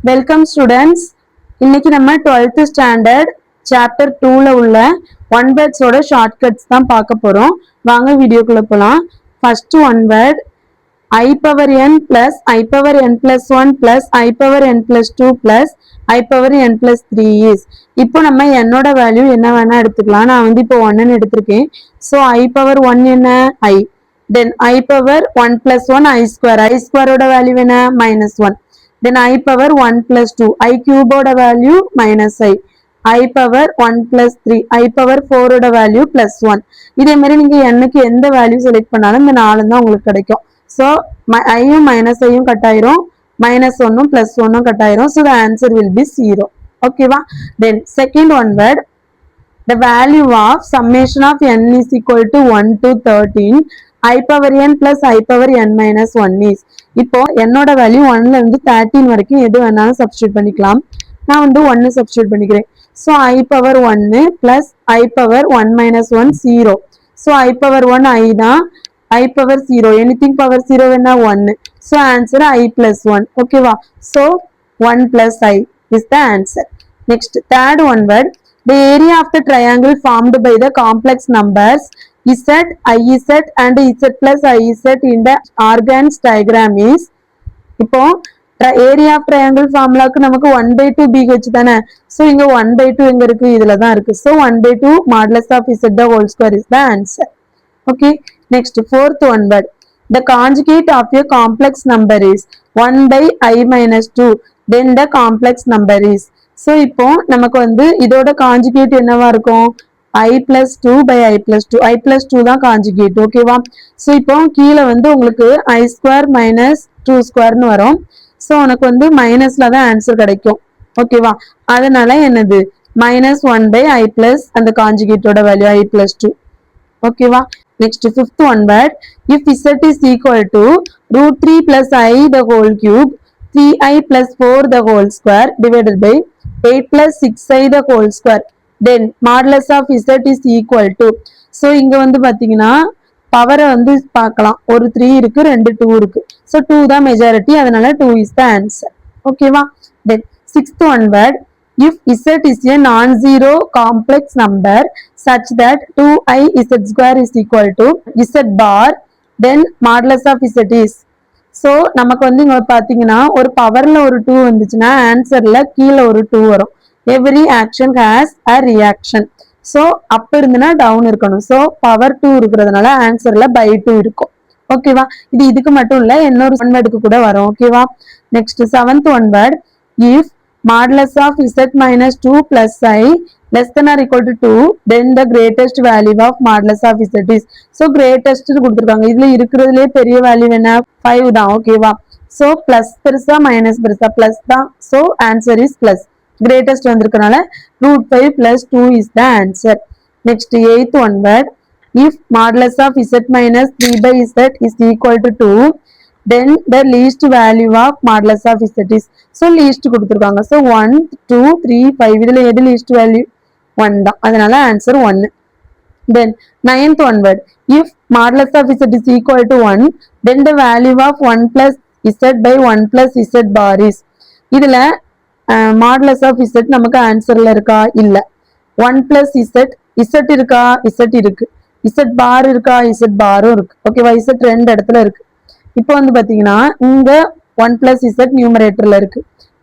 Welcome students. இன்னைக்கு நம்ம 12th standard chapter 2ல உள்ள ஒன் வேர்ட்ஸோட ஷார்ட்கட்ஸ் தான் பார்க்க போறோம். வாங்க வீடியோக்குள்ள போலாம். First one word I power n plus I power n plus 1 plus I power n plus 2 plus I power n plus 3 is. இப்போ நம்ம என்னோட வேல்யூ என்ன வேணா எடுத்துக்கலாம். நான் வந்து இப்போ 1 ன்னு எடுத்திருக்கேன். So I power 1 என்ன I. Then I power 1 plus 1 I square. I square ஓட வேல்யூ என்ன minus 1. Then I power 1 plus 2 I cube ஓட value minus I power 1 plus 3 I power 4 ஓட வேல்யூ plus 1. இதே மாதிரி நீங்க என்னக்கு எந்த வேல்யூ செலக்ட் பண்ணாலும் இந்த 4 தான் உங்களுக்கு கிடைக்கும். So ஐயும் minus ஐயும் கட் ஆயிரும், minus 1 plus 1 கட் ஆயிரும். So the answer will be 0. ஓகேவா? Then second one word, the value of summation of n is equal to 1 to 13 I power n plus I power n minus 1 is. இப்போ என்னோட value 1ல இருந்து 13 வரைக்கும் எது வேணாலும் substitute பண்ணிக்கலாம். நான் வந்து 1 சப்ஸ்டிட்யூட் பண்ணிக்கிறேன். So I power 1 plus I power 1 minus 1 0. So I power 1 I தான், I power 0 anything power 0 வேணா 1. So answer I plus 1. ஓகேவா? So 1 plus I is the answer. Next third one word, the area of the triangle formed by the complex numbers Z, IZ and Z plus IZ in the Argand's diagram is. இப்போ area of triangle ஃபார்முலாக்கு நமக்கு 1/2 BH தானே. So இங்க 1/2 எங்க இருக்கு? இதுல தான் இருக்கு. So 1/2 modulus of Z the whole square is the answer. Okay, next fourth one word, the conjugate of a complex number is 1 by I minus 2 then the complex number is. So இப்போ நமக்கு வந்து இதோட conjugate என்னவா இருக்கும்? I plus 2 by I plus 2. I plus 2 தான் conjugate. ஓகேவா? So இப்போ கீழே வந்து உங்களுக்கு I square minus 2 squareன்னு வரும். ஸோ உனக்கு வந்து மைனஸ்ல தான் ஆன்சர் கிடைக்கும். ஓகேவா? அதனால என்னது minus 1 by I plus அந்த கான்ஜுகேட்டோட வேல்யூ I plus 2. ஓகேவா? Next fifth one word, if Z is equal to root 3 plus I the whole cube 3I plus 4 the whole square divided by 8 plus 6I the whole square, then modulus of Z is equal to. So இங்க வந்து பாத்தீங்கன்னா பவரை வந்து பார்க்கலாம். ஒரு 3 இருக்கு, 2 2 இருக்கு. So 2 தான் மெஜாரிட்டி, அதனால 2 இஸ் த ஆன்சர். ஓகேவா? Then sixth one word, if Z is a non-zero complex number such that 2I Z square is equal to Z bar, then modulus of Z is. So நமக்கு வந்து இங்க பாத்தீங்கன்னா ஒரு பவர்ல ஒரு 2 வந்துச்சுன்னா ஆன்சர்ல கீழே ஒரு 2 வரும். Every action has a reaction. So அப் இருந்துன்னா டவுன் இருக்கணும். ஸோ பவர் 2 இருக்கிறதுனால ஆன்சர்ல பை 2 இருக்கும். ஓகேவா? இது இதுக்கு மட்டும் இல்ல, இன்னொரு ஒன் வேர்டுக்கு கூட வரும். ஓகேவா? Next seventh one word, if modulus of Z minus 2 plus I less than or equal to 2 then the greatest value of modulus of Z is. so greatest கொடுத்திருக்காங்க. இதுல இருக்கிறதுலயே பெரிய வேல்யூ என்ன? 5 தான். ஓகேவா? so plus பெருசா மைனஸ் பெருசா? plus தான். so answer is plus. greatest வந்திருக்கனால root 5 plus 2 is the answer. next eighth one word, if modulus of Z minus 3 by Z is equal to 2 then the least value of modulus of Z is. so least கொடுத்திருக்காங்க. so 1 2 3 5 இதுல எது least value? 1 தான். அதனால answer 1. then ninth one word, if modulus of Z is equal to 1 then the value of 1 plus Z by 1 plus Z bar is. இதுல modulus of Z நமக்கு ஆன்சர்ல இருக்கா? இல்ல. 1 plus Z இருக்கா? Z இருக்கு. Z bar இருக்கா? Z பாரும் இருக்கு. ஓகேவா? Z ரெண்டு இடத்துல இருக்கு. இப்போ வந்து பாத்தீங்கன்னா இங்க 1 plus Z நியூமரேட்டர்ல இருக்கு.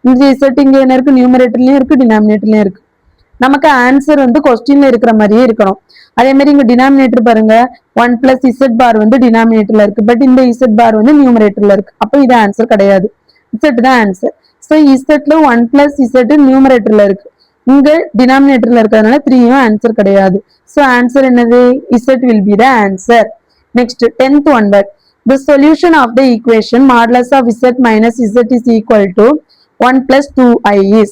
இந்த Z இங்க என்ன இருக்கு? நியூமரேட்டர்லயும் இருக்கு, டினாமினேட்டர்லயும் இருக்கு. நமக்கு ஆன்சர் வந்து கொஸ்டின்ல இருக்கிற மாதிரியே இருக்கணும். அதே மாதிரி இங்க டினாமினேட்டர் பாருங்க, 1 plus Z bar வந்து டினாமினேட்டர்ல இருக்கு. பட் இந்த Z bar வந்து நியூமரேட்டர்ல இருக்கு. அப்போ இது ஆன்சர் கிடையாது. Z தான் ஆன்சர். ஸோ Zல 1 plus Z நியூமரேட்டர்ல இருக்கு. இங்க டினாமினேட்டர்ல இருக்கிறதுனால 3யும் ஆன்சர் கிடையாது. ஸோ ஆன்சர் என்னது? Z will be the answer. Next 10th one word, the solution of the equation modulus of Z minus Z is equal to 1 plus 2I is.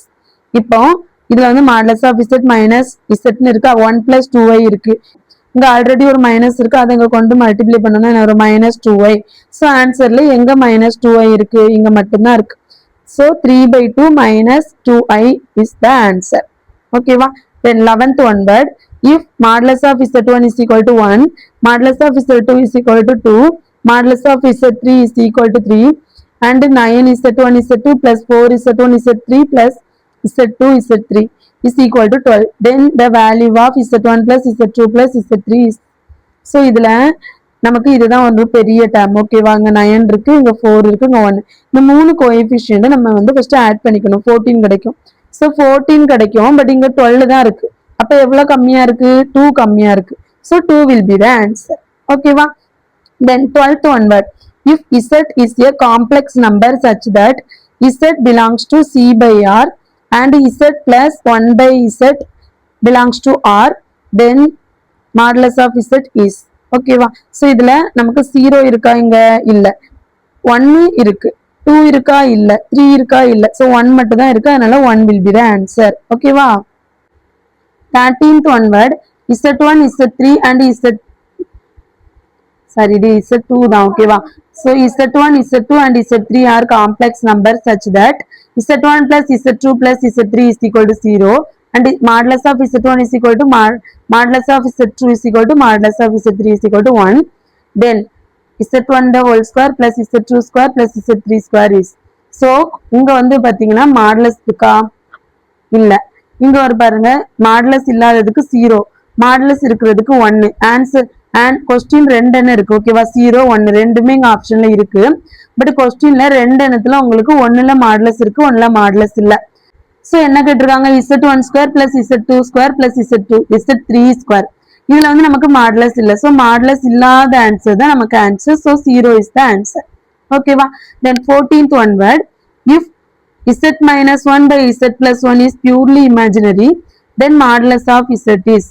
இப்போ இதுல வந்து modulus of Z minus Z ன்னு இருக்கு, 1 plus 2I இருக்கு. இங்க already ஒரு minus இருக்கு, அதை இங்க கொண்டு மல்டிப்ளை பண்ணோம்னா ஒரு minus 2I. ஸோ ஆன்சர்ல எங்க minus 2I இருக்கு? இங்க மட்டும்தான் இருக்கு. So 3/2 minus 2I is the answer. ஓகேவா? then 11th one word, if modulus of Z1 is equal to 1 modulus of Z2 is equal to 2 modulus of Z3 is equal to 3 and 9z1 z2 plus 4z1 z3 plus z2 z3 is equal to 12. Then the value of z1 plus z2 plus z3 is, so இதுல நமக்கு இதுதான் வந்து பெரிய term. ஓகேவா, இங்க 9 இருக்கு, இங்க 4 இருக்கு, இங்க 1. இந்த மூணு கோஎஃபிஷியன்ட் நம்ம வந்து ஃபர்ஸ்ட் ஆட் பண்ணிக்கணும். 14 கிடைக்கும். ஸோ 14 கிடைக்கும், பட் இங்க 12 தான் இருக்கு. அப்ப எவ்வளவு கம்மியா இருக்கு? 2 கம்மியா இருக்கு. So 2 will be the answer. ஓகேவா, then 12th one word. If z is a complex number such that z belongs to c by r and z plus 1 by z belongs to r, then modulus of z is. ஓகேவா, so இதுல நமக்கு 0 இருக்கா? இங்க இல்ல. 1 இருக்கு, 2 இருக்கா? இல்ல. 3 இருக்கா? இல்ல. சோ 1 மட்டும் தான் இருக்கு, அதனால 1 will be the answer. ஓகேவா, 13th one word. z1 z3 and இது z2 தான். ஓகேவா, so z1 z2 and z3 are complex numbers such that z1 plus z2 plus z3 is equal to 0 and modulus of z1 is equal to modulus of z2 is equal to modulus of z3 is equal to 1. Then z1 the whole square plus z2 square plus z3 square is, so இங்க வந்து பாத்தீங்கன்னா modulus இருக்கா? இல்ல. இங்க ஒரு பாருங்க, modulus இல்லாததுக்கு 0, modulus இருக்கிறதுக்கு 1. Answer and question 2 எண்ணம் இருக்கு. ஓகேவா, 0 1 ரெண்டுமே இங்க ஆப்ஷன்ல இருக்கு. பட் கொஸ்டின்ல 2 எண்ணத்துல உங்களுக்கு 1ல மாடுலஸ் இருக்கு, 1ல மாடுலஸ் இல்ல. சோ என்ன கேட்டிருக்காங்க? z1 square plus z2 square plus z3 square. இதுல வந்து நமக்கு மாடுலஸ் இல்ல. சோ மாடுலஸ் இல்லாத ஆன்சர் தான் நமக்கு answer. So 0 is the answer. ஓகேவா, then 14th one word. If z minus 1 by z plus 1 is purely imaginary, then modulus of z is.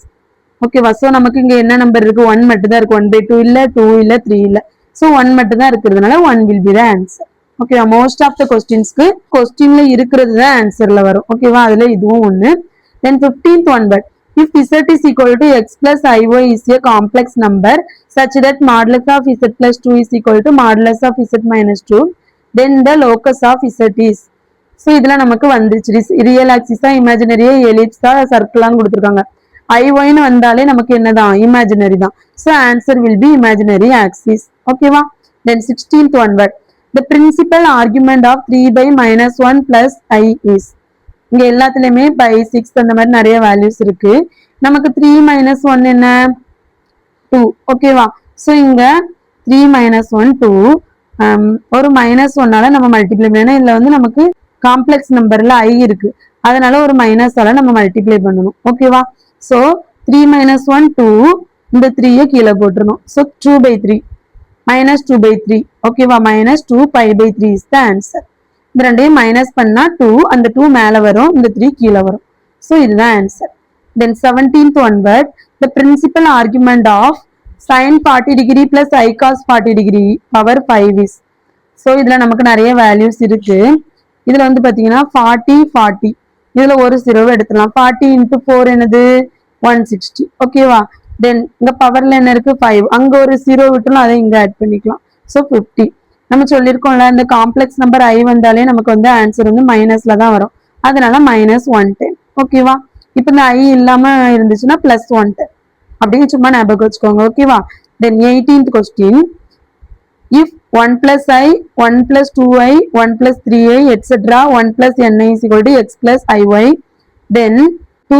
ஓகேவா, so நமக்கு இங்க என்ன நம்பர் இருக்கு? 1 மட்டும் தான் இருக்கு. 1 by 2 இல்ல, 2 இல்ல, 3 இல்ல. சோ 1 மட்டும் தான் இருக்கிறதுனால 1 will be the answer. ஓகேவா, மோஸ்ட் ஆஃப் த கொஸ்டின்ஸ்க்கு கொஸ்டின்ல இருக்கிறது தான் ஆன்சர்ல வரும். ஓகேவா, அதுல இதுவும் ஒண்ணு. then 15th one word. If z is equal to x plus iy is a complex number such that modulus of z plus 2 is equal to modulus of z minus 2, then the locus of z is. so இதுல நமக்கு வந்துச்சு real ஆக்சிஸா, இமேஜினரியா, எலிப்ஸா, சர்க்கிளான்னு கொடுத்துருக்காங்க. iy ன்னு வந்தாலே நமக்கு என்னதான்? Imaginary தான். so answer will be imaginary axis. ஓகேவா, then 16th one word. The principal argument of 3 by minus 1 plus I is. இங்க எல்லாத்துலயுமே by 6 அந்த மாதிரி நிறைய வேல்யூஸ் இருக்கு. நமக்கு 3 minus 1 என்ன? 2. ஓகேவா, சோ இங்க 3 minus 1 2, ஒரு மைனஸ் 1ஆல நம்ம மல்டிப்ளை பண்ணணும். இதுல வந்து நமக்கு காம்ப்ளெக்ஸ் நம்பர்ல I இருக்கு, அதனால ஒரு மைனஸால நம்ம மல்டிப்ளை பண்ணணும். ஓகேவா, சோ 3 minus 1 2, இந்த 3 கீழே போட்டுறணும். So 2 by 3 minus 2 by 3. ஓகேவா, minus 2 pi by 3 is the answer. இந்த ரெண்டையும் மைனஸ் பண்ணா 2, அந்த 2 மேல வரும், இந்த 3 கீழே வரும். சோ இதுதான் answer. then 17th one word. The principal argument of sin 40 degree plus I cos 40 degree power 5 is. so இதுல நமக்கு நிறைய வேல்யூஸ் இருக்கு. இதுல வந்து பாத்தீங்கன்னா 40 40, இதுல ஒரு 0 எடுத்துலாம். 40 into 4 என்னது? 160. ஓகேவா, தென் இங்க பவர்ல என்ன இருக்கு? 5. அங்க ஒரு 0 விட்டுலாம், அதை இங்க ஆட் பண்ணிக்கலாம். சோ 50. நம்ம சொல்லியிருக்கோம்ல, இந்த காம்ப்ளெக்ஸ் நம்பர் I வந்தாலே நமக்கு வந்து ஆன்சர் வந்து மைனஸ்ல தான் வரும், அதனால -110. ஓகேவா, இப்போ இந்த I இல்லாம இருந்துச்சுன்னா +110 அப்படின்னு சும்மா ஞாபகம் வச்சுக்கோங்க. ஓகேவா, தென் 18th question. If 1 plus I, 1 plus 2I, 1 plus 3I, etc. 1 plus Ni is equal to x plus Iy, then 2,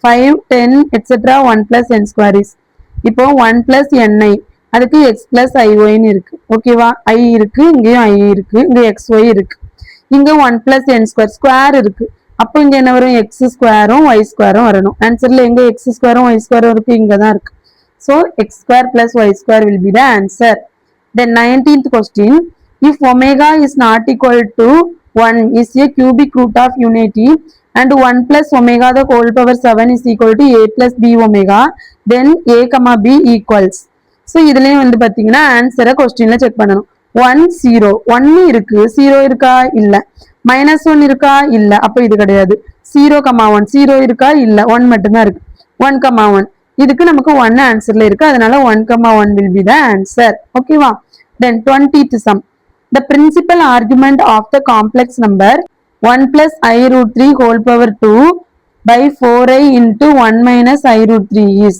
5, 10, etc. 1 plus n square is. இப்போ 1 plus Ni, அதுக்கு x plus Iy ன்னு இருக்கு. ஓகேவா, I இருக்கு, இங்கேயும் I இருக்கு, இங்க xy இருக்கு, இங்க 1 plus n square ஸ்கொயர் இருக்கு. அப்போ இங்க என்ன வரும்? x ஸ்கொயரும் y ஸ்கொயரும் வரணும். ஆன்சர்ல எங்க x ஸ்கொயரும் y ஸ்கொயரும் இருக்கு? இங்க தான் இருக்கு. so x square plus y square will be the answer. Then 19th question. If omega is not equal to 1 is a cubic root of unity and 1 plus omega the whole power 7 is equal to a plus b omega, then a comma b equals. so இதுலயும் வந்து பாத்தீங்கன்னா ஆன்சரை கொஸ்டின்ல check பண்ணணும். 1 0, 1 இருக்கு, 0 இருக்கா? இல்ல. -1 இருக்கா? இல்ல, அப்ப இது கிடையாது. 0, 1, 0 இருக்கா? இல்ல, 1 மட்டும்தான் இருக்கு. 1, 1, இதுக்கு நமக்கு 1 ஆன்சர்ல இருக்கு, அதனால 1, 1 will be the answer. ஓகேவா, then 20th sum. The principal argument of the complex number 1 plus I root 3 whole power 2 by 4I into 1 minus I root 3 is.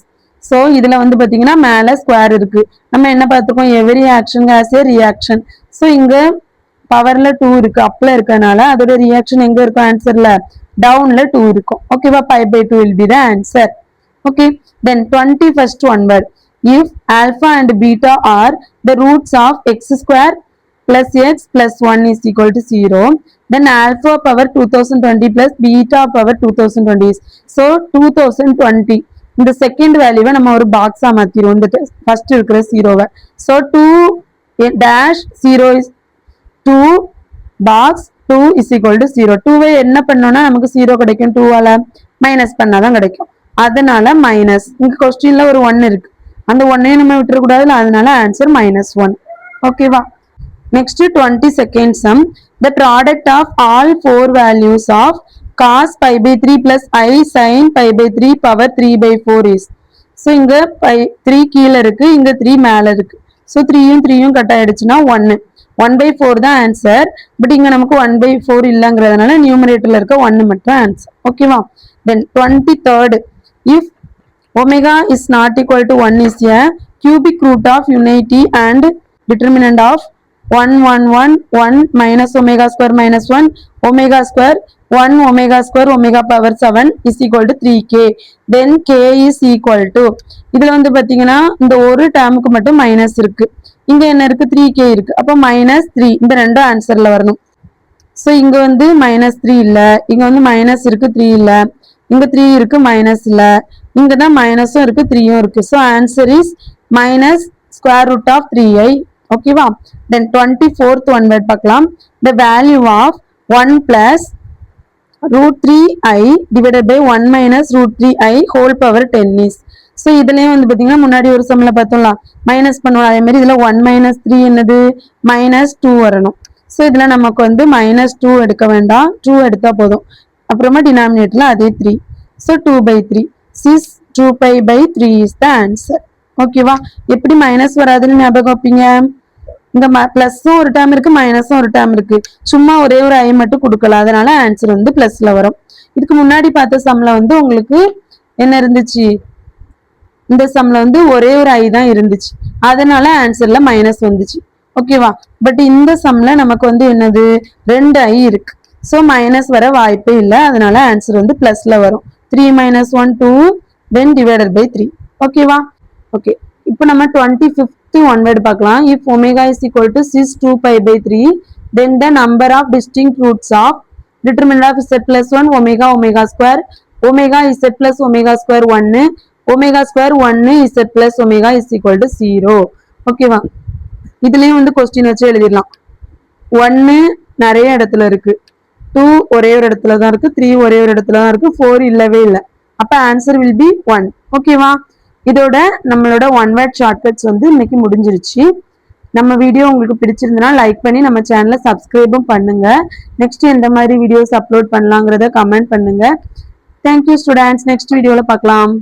so இதுல வந்து பாத்தீங்கன்னா மேல ஸ்கொயர் இருக்கு. நம்ம என்ன பார்த்துக்கோம்? every action has a reaction. so இங்க பவர்ல 2 இருக்கு, அப்ல இருக்கனால அதோட ரியாக்ஷன் எங்க இருக்கும் ஆன்சர்ல? டவுன்ல 2 இருக்கும். ஓகேவா? pi by 2 will be the answer. Okay, then 21st one word. If alpha and beta are the roots of x square plus x plus 1 is equal to 0, then alpha power 2020 plus beta power 2020 is. So 2020 இந்த second வேல்யூவை நம்ம ஒரு பாக்ஸா மாத்திரும், இந்த first இருக்கிற ஜீரோவை. So 2 dash 0 is 2 box 2 is equal to 0. 2வை என்ன பண்ணோம்னா நமக்கு 0 கிடைக்கும், 2ஆல மைனஸ் பண்ணாதான் கிடைக்கும். அதனால மைனஸ், இங்க கொஸ்டின்ல ஒரு 1 இருக்கு, அந்த 1ஐயும் நம்ம விட்டுறக்கூடாதுல, அதனால ஆன்சர் -1. ஓகேவா? Next 22nd sum. The product of all 4 values of cos pi by 3 plus I sin pi by 3 power 3 by 4 is. So இங்க 3 கீழே இருக்கு, இங்க 3 மேல இருக்கு. ஸோ 3யும் 3யும் கட் ஆயிடுச்சுன்னா 1. 1/4 தான் ஆன்சர். பட் இங்க நமக்கு 1/4 இல்லங்கிறதுனால நியூமரேட்டர்ல இருக்க 1 மட்டும் ஆன்சர். ஓகேவா? தென் 23rd. If omega is not equal to 1 is a cubic root of unity and determinant of 1 1 1 1 minus omega square minus 1 omega square 1 omega square omega power 7 is equal to 3k, then k is equal to, இதுல வந்து பாத்தீங்கன்னா இந்த ஒரு டேர்முக்கு மட்டும் minus இருக்கு, இங்க என்ன இருக்கு? 3k இருக்கு. அப்ப -3, இந்த ரெண்டும் ஆன்சர்ல வரணும். ஸோ இங்க வந்து -3 இல்ல, இங்க வந்து மைனஸ் இருக்கு, 3 இல்ல, இங்க 3 இருக்கு, மைனஸ் இல்ல, இங்க தான் மைனஸும் இருக்கு, 3யும் இருக்கு. So answer is minus square root of 3i. ஓகேவா? தென் 24th ஒன் வேர்ட் பார்க்கலாம். The value of 1 plus √3i divided by 1 minus √3i whole power 10 is. So இதுலயும் வந்து பாத்தீங்கன்னா முன்னாடி ஒரு சம்ல பார்த்தோம்ல, மைனஸ் பண்ணுவோம், அதே மாதிரி இதுல 1 minus 3 என்னது? -2 வரணும். ஸோ இதுல நமக்கு வந்து -2 எடுக்க வேண்டாம், 2 எடுத்தா போதும். அப்புறமா டினாமினேட்டர்ல அதே 3. So 2/3 6 2 pi by 3 is the answer. ஓகேவா? எப்படி மைனஸ் வராதுன்னு ஞாபகம் வைப்பீங்க? இங்க பிளஸும் ஒரு டேர்ம் இருக்கு, மைனஸும் ஒரு டேர்ம் இருக்கு, சும்மா ஒரே ஒரு ஐ மட்டும் கொடுக்கல, அதனால ஆன்சர் வந்து பிளஸ்ல வரும். இதுக்கு முன்னாடி பார்த்த சம்ல வந்து உங்களுக்கு என்ன இருந்துச்சு? இந்த சம்ல வந்து ஒரே ஒரு ஐ தான் இருந்துச்சு, அதனால ஆன்சர்ல மைனஸ் வந்துச்சு. ஓகேவா? பட் இந்த சம்ல நமக்கு வந்து என்னது? 2 ஐ இருக்கு, ஸோ மைனஸ் வர வாய்ப்பே இல்லை, அதனால ஆன்சர் வந்து பிளஸ்ல வரும். 3 - 1 2 then divided by 3. ஓகேவா? ஓகே, இப்போ நம்ம 25th ஒன் வேர்ட் பார்க்கலாம். If omega is equal to 6 2 pi by 3, then the number of distinct roots of determinant of z plus 1 omega omega square omega z plus omega square 1 omega square 1 z plus omega is equal to 0. ஓகேவா? இதுலயும் வந்து question வச்சு எழுதிடலாம். 1 நிறைய இடத்துல இருக்கு, 2 ஒரே ஒரு இடத்துல தான் இருக்கு, 3 ஒரே ஒரு இடத்துல தான் இருக்கு, 4 இல்லவே இல்லை. அப்ப ஆன்சர் வில் பி 1. ஓகேவா? இதோட நம்மளோட ஒன் வேர்ட் ஷார்ட்கட்ஸ் வந்து இன்னைக்கு முடிஞ்சிருச்சு. நம்ம வீடியோ உங்களுக்கு பிடிச்சிருந்தனா லைக் பண்ணி நம்ம சேனலை சப்ஸ்கிரைபும் பண்ணுங்க. நெக்ஸ்ட் எந்த மாதிரி வீடியோஸ் அப்லோட் பண்ணலாங்கிறத கமெண்ட் பண்ணுங்க. Thank you students. நெக்ஸ்ட் வீடியோல பார்க்கலாம்.